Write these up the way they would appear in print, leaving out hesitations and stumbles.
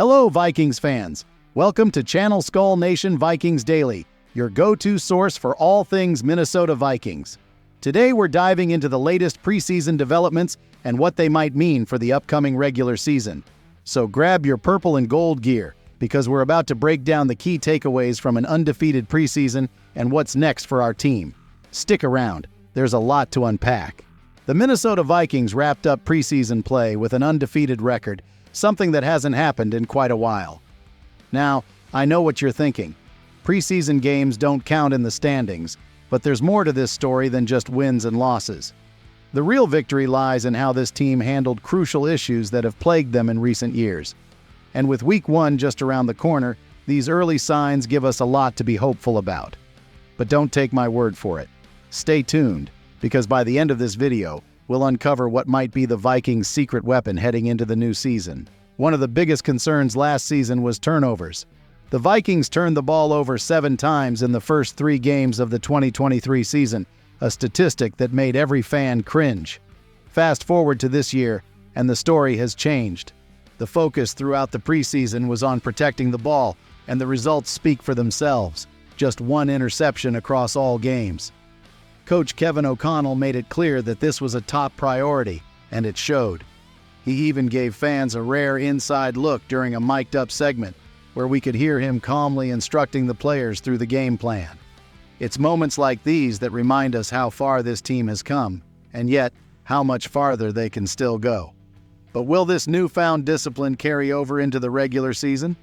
Hello, Vikings fans. Welcome to Channel Skol Nation Vikings Daily, your go-to source for all things Minnesota Vikings. Today, we're diving into the latest preseason developments and what they might mean for the upcoming regular season. So grab your purple and gold gear, because we're about to break down the key takeaways from an undefeated preseason and what's next for our team. Stick around. There's a lot to unpack. The Minnesota Vikings wrapped up preseason play with an undefeated record, something that hasn't happened in quite a while. Now, I know what you're thinking. Preseason games don't count in the standings, but there's more to this story than just wins and losses. The real victory lies in how this team handled crucial issues that have plagued them in recent years. And with Week 1 just around the corner, these early signs give us a lot to be hopeful about. But don't take my word for it. Stay tuned, because by the end of this video, we'll uncover what might be the Vikings' secret weapon heading into the new season. One of the biggest concerns last season was turnovers. The Vikings turned the ball over 7 times in the first 3 games of the 2023 season, a statistic that made every fan cringe. Fast forward to this year, and the story has changed. The focus throughout the preseason was on protecting the ball, and the results speak for themselves. Just 1 interception across all games. Coach Kevin O'Connell made it clear that this was a top priority, and it showed. He even gave fans a rare inside look during a mic'd-up segment, where we could hear him calmly instructing the players through the game plan. It's moments like these that remind us how far this team has come, and yet how much farther they can still go. But will this newfound discipline carry over into the regular season?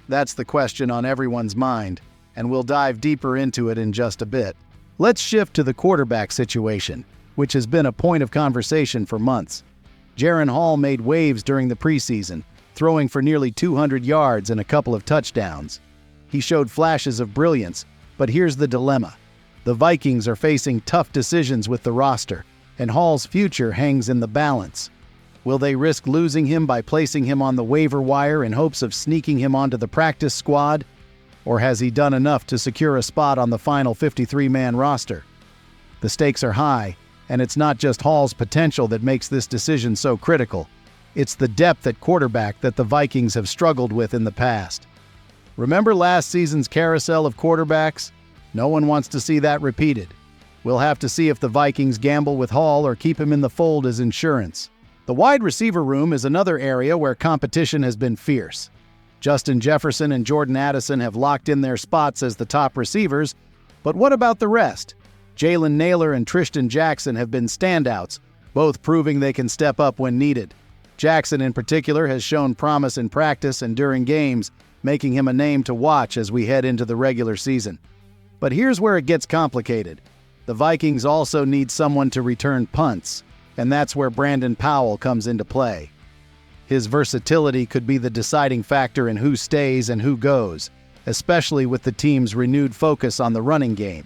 That's the question on everyone's mind, and we'll dive deeper into it in just a bit. Let's shift to the quarterback situation, which has been a point of conversation for months. Jaren Hall made waves during the preseason, throwing for nearly 200 yards and a couple of touchdowns. He showed flashes of brilliance, but here's the dilemma. The Vikings are facing tough decisions with the roster, and Hall's future hangs in the balance. Will they risk losing him by placing him on the waiver wire in hopes of sneaking him onto the practice squad? Or has he done enough to secure a spot on the final 53-man roster? The stakes are high, and it's not just Hall's potential that makes this decision so critical. It's the depth at quarterback that the Vikings have struggled with in the past. Remember last season's carousel of quarterbacks? No one wants to see that repeated. We'll have to see if the Vikings gamble with Hall or keep him in the fold as insurance. The wide receiver room is another area where competition has been fierce. Justin Jefferson and Jordan Addison have locked in their spots as the top receivers, but what about the rest? Jalen Nailor and Tristan Jackson have been standouts, both proving they can step up when needed. Jackson in particular has shown promise in practice and during games, making him a name to watch as we head into the regular season. But here's where it gets complicated. The Vikings also need someone to return punts, and that's where Brandon Powell comes into play. His versatility could be the deciding factor in who stays and who goes, especially with the team's renewed focus on the running game.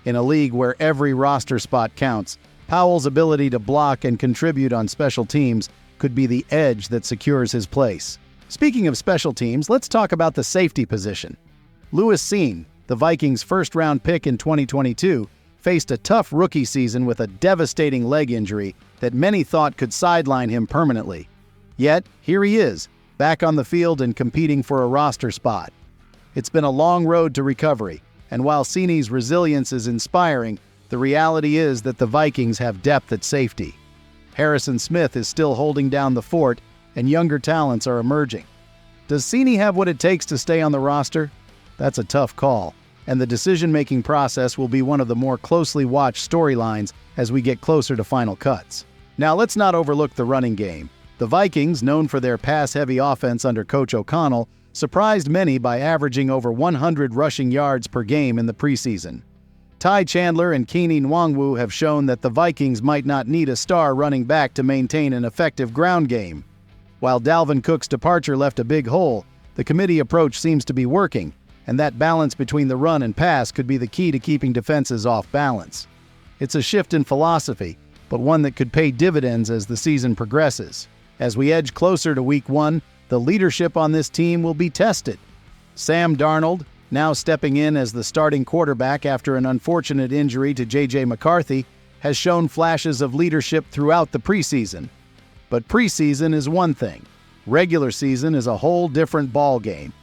In a league where every roster spot counts, Powell's ability to block and contribute on special teams could be the edge that secures his place. Speaking of special teams, let's talk about the safety position. Lewis Cine, the Vikings' first-round pick in 2022, faced a tough rookie season with a devastating leg injury that many thought could sideline him permanently. Yet, here he is, back on the field and competing for a roster spot. It's been a long road to recovery, and while Cine's resilience is inspiring, the reality is that the Vikings have depth at safety. Harrison Smith is still holding down the fort, and younger talents are emerging. Does Cine have what it takes to stay on the roster? That's a tough call, and the decision-making process will be one of the more closely watched storylines as we get closer to final cuts. Now, let's not overlook the running game. The Vikings, known for their pass-heavy offense under Coach O'Connell, surprised many by averaging over 100 rushing yards per game in the preseason. Ty Chandler and Keeney Nwangwu have shown that the Vikings might not need a star running back to maintain an effective ground game. While Dalvin Cook's departure left a big hole, the committee approach seems to be working, and that balance between the run and pass could be the key to keeping defenses off balance. It's a shift in philosophy, but one that could pay dividends as the season progresses. As we edge closer to Week 1, the leadership on this team will be tested. Sam Darnold, now stepping in as the starting quarterback after an unfortunate injury to J.J. McCarthy, has shown flashes of leadership throughout the preseason. But preseason is one thing. Regular season is a whole different ball game.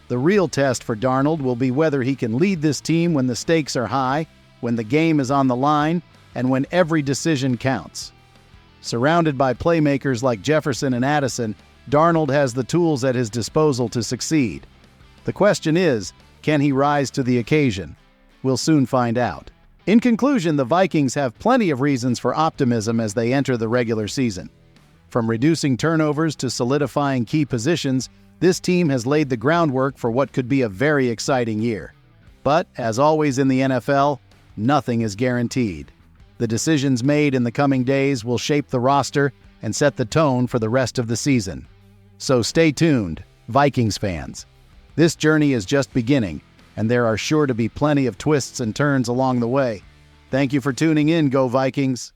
The real test for Darnold will be whether he can lead this team when the stakes are high, when the game is on the line, and when every decision counts. Surrounded by playmakers like Jefferson and Addison, Darnold has the tools at his disposal to succeed. The question is, can he rise to the occasion? We'll soon find out. In conclusion, the Vikings have plenty of reasons for optimism as they enter the regular season. From reducing turnovers to solidifying key positions, this team has laid the groundwork for what could be a very exciting year. But, as always in the NFL, nothing is guaranteed. The decisions made in the coming days will shape the roster and set the tone for the rest of the season. So stay tuned, Vikings fans. This journey is just beginning, and there are sure to be plenty of twists and turns along the way. Thank you for tuning in, Go Vikings!